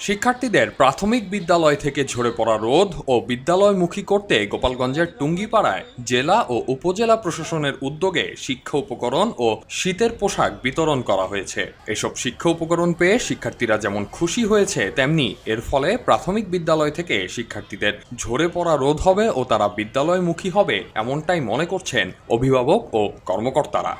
শিক্ষার্থীদের প্রাথমিক বিদ্যালয় থেকে ঝরে পড়া রোদ ও বিদ্যালয়মুখী করতে গোপালগঞ্জের টুঙ্গিপাড়ায় জেলা ও উপজেলা প্রশাসনের উদ্যোগে শিক্ষা উপকরণ ও শীতের পোশাক বিতরণ করা হয়েছে। এসব শিক্ষা উপকরণ পেয়ে শিক্ষার্থীরা যেমন খুশি হয়েছে, তেমনি এর ফলে প্রাথমিক বিদ্যালয় থেকে শিক্ষার্থীদের ঝরে পড়া রোধ হবে ও তারা বিদ্যালয়মুখী হবে, এমনটাই মনে করছেন অভিভাবক ও কর্মকর্তারা।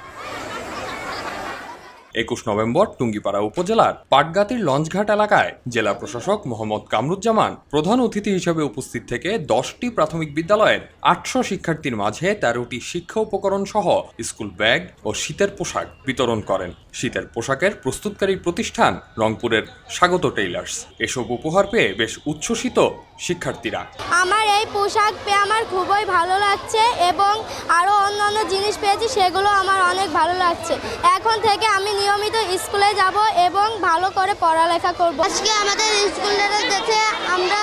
21 নভেম্বর টুঙ্গিপাড়া উপজেলার পাটগাতির লঞ্চঘাট এলাকায় জেলা প্রশাসক মোহাম্মদ কামরুজ্জামান প্রধান অতিথি হিসেবে উপস্থিত থেকে 10টি প্রাথমিক বিদ্যালয়ের 800 শিক্ষার্থীর মাঝে 13টি শিক্ষা উপকরণ সহ স্কুল ব্যাগ ও শীতের পোশাক বিতরণ করেন। শীতের পোশাকের প্রস্তুতকারী প্রতিষ্ঠান রংপুরের স্বাগত টেইলার্স। এসব উপহার পেয়ে বেশ উচ্ছ্বসিত শিক্ষার্থীরা। আমার এই পোশাক পেয়ে আমার খুবই ভালো লাগছে এবং আরও অন্যান্য জিনিস পেয়েছি, সেগুলো আমার অনেক ভালো লাগছে। এখন থেকে আমি নিয়মিত স্কুলে যাব এবং ভালো করে পড়ালেখা করব। আজকে আমাদের স্কুলের দেখে আমরা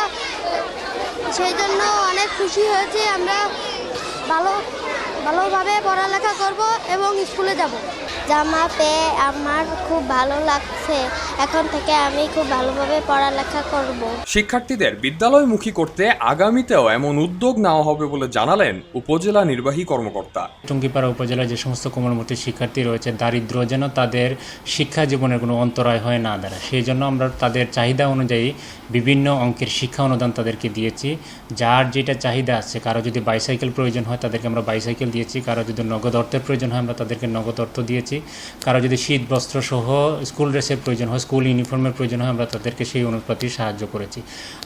সেই জন্য অনেক খুশি হয়েছি। আমরা ভালোভাবে পড়ালেখা করব এবং স্কুলে যাব। জামা পেয়ে আমার খুব ভালো লাগছে। এখন থেকে আমি খুব ভালোভাবে পড়ালেখা করব। শিক্ষার্থীদের বিদ্যালয়মুখী করতে আগামীতেও এমন উদ্যোগ নেওয়া হবে বলে জানালেন উপজেলা নির্বাহী কর্মকর্তা। টুঙ্গিপাড়া উপজেলায় যে সমস্ত কোমলমতি শিক্ষার্থী রয়েছে, দারিদ্র যেন তাদের শিক্ষা জীবনের কোনো অন্তরায় হয়ে না দাঁড়ায়, সেই জন্য আমরা তাদের চাহিদা অনুযায়ী বিভিন্ন অঙ্কের শিক্ষা অনুদান তাদেরকে দিয়েছি। যার যেটা চাহিদা আছে, কারো যদি বাইসাইকেল প্রয়োজন হয় তাদেরকে আমরা বাইসাইকেল দিয়েছি, কারো যদি নগদ অর্থের প্রয়োজন হয় আমরা তাদেরকে নগদ অর্থ দিয়েছি, কারো যদি শীত বস্ত্র সহ স্কুল ড্রেসের প্রয়োজন হয়, স্কুল ইউনিফর্মের প্রয়োজন হয়, আমরা তাদেরকে সেই অনুপাতে সাহায্য করেছি।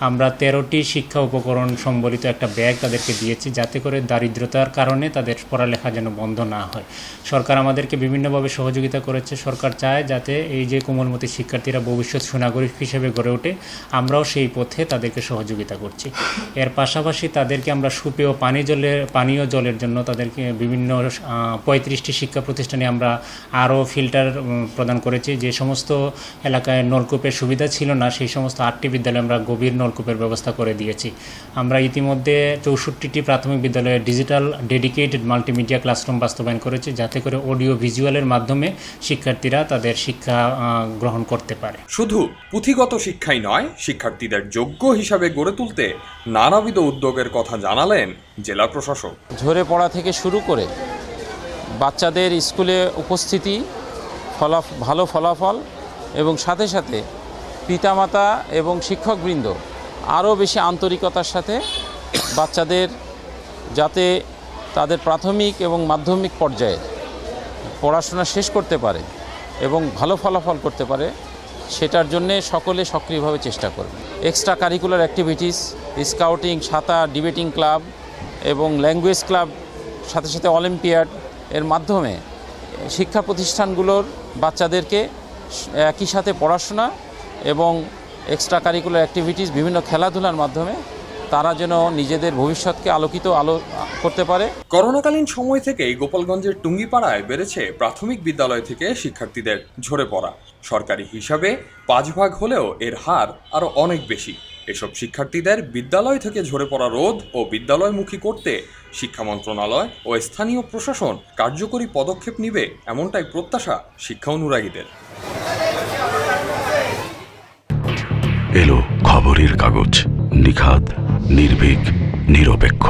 আমরা 13টি শিক্ষা উপকরণ সম্বলিত একটা ব্যাগ তাদেরকে দিয়েছি, যাতে করে দারিদ্রতার কারণে তাদের পড়ালেখা যেন বন্ধ না হয়। সরকার আমাদেরকে বিভিন্নভাবে সহযোগিতা করেছে। সরকার চায় যাতে এই যে কোমলমতি শিক্ষার্থীরা ভবিষ্যৎ সুনাগরিক হিসেবে গড়ে ওঠে, আমরাও সেই পথে তাদেরকে সহযোগিতা করছি। এর পাশাপাশি তাদেরকে আমরা সুপেয় পানীয় জলের জন্য তাদেরকে বিভিন্ন 35টি শিক্ষা প্রতিষ্ঠানে আমরা আরও ফিল্টার প্রদান করেছি। যে সমস্ত এলাকায় নলকূপের সুবিধা ছিল না, সেই সমস্ত 8টি বিদ্যালয়ে আমরা গভীর নলকূপের ব্যবস্থা করে দিয়েছি। আমরা ইতিমধ্যে 64টি প্রাথমিক বিদ্যালয়ে ডিজিটাল ডেডিকেটেড মাল্টিমিডিয়া ক্লাসরুম বাস্তবায়ন করেছি, যাতে করে অডিও ভিজুয়ালের মাধ্যমে শিক্ষার্থীরা তাদের শিক্ষা গ্রহণ করতে পারে। শুধু পুঁথিগত শিক্ষাই নয়, শিক্ষার্থীদের যোগ্য হিসাবে গড়ে তুলতে নানাবিধ উদ্যোগের কথা জানালেন জেলা প্রশাসক। ঝরে পড়া থেকে শুরু করে বাচ্চাদের স্কুলে উপস্থিতি, ভালো ফলাফল এবং সাথে সাথে পিতামাতা এবং শিক্ষকবৃন্দ আরও বেশি আন্তরিকতার সাথে বাচ্চাদের যাতে তাদের প্রাথমিক এবং মাধ্যমিক পর্যায়ে পড়াশোনা শেষ করতে পারে এবং ভালো ফলাফল করতে পারে, সেটার জন্যে সকলে সক্রিয়ভাবে চেষ্টা করবে। এক্সট্রা কারিকুলার অ্যাক্টিভিটিস, স্কাউটিং, সাঁতার, ডিবেটিং ক্লাব এবং ল্যাঙ্গুয়েজ ক্লাব, সাথে সাথে অলিম্পিয়াড এর মাধ্যমে শিক্ষা প্রতিষ্ঠানগুলোর বাচ্চাদেরকে একই সাথে পড়াশোনা এবং এক্সট্রা কারিকুলার অ্যাক্টিভিটিস, বিভিন্ন খেলাধুলার মাধ্যমে তারা যেন নিজেদের ভবিষ্যৎকে আলো করতে পারে। করোনাকালীন সময় থেকেই গোপালগঞ্জের টুঙ্গিপাড়ায় বেড়েছে প্রাথমিক বিদ্যালয় থেকে শিক্ষার্থীদের ঝরে পড়া। সরকারি হিসাবে 5 ভাগ হলেও এর হার আরও অনেক বেশি। এসব শিক্ষার্থীদের বিদ্যালয় থেকে ঝরে পড়া রোধ ও বিদ্যালয়মুখী করতে শিক্ষা মন্ত্রণালয় ও স্থানীয় প্রশাসন কার্যকরী পদক্ষেপ নেবে, এমনটাই প্রত্যাশা শিক্ষা অনুরাগীদের। এলো খবরের কাগজ, নিখাদ, নির্ভীক, নিরপেক্ষ।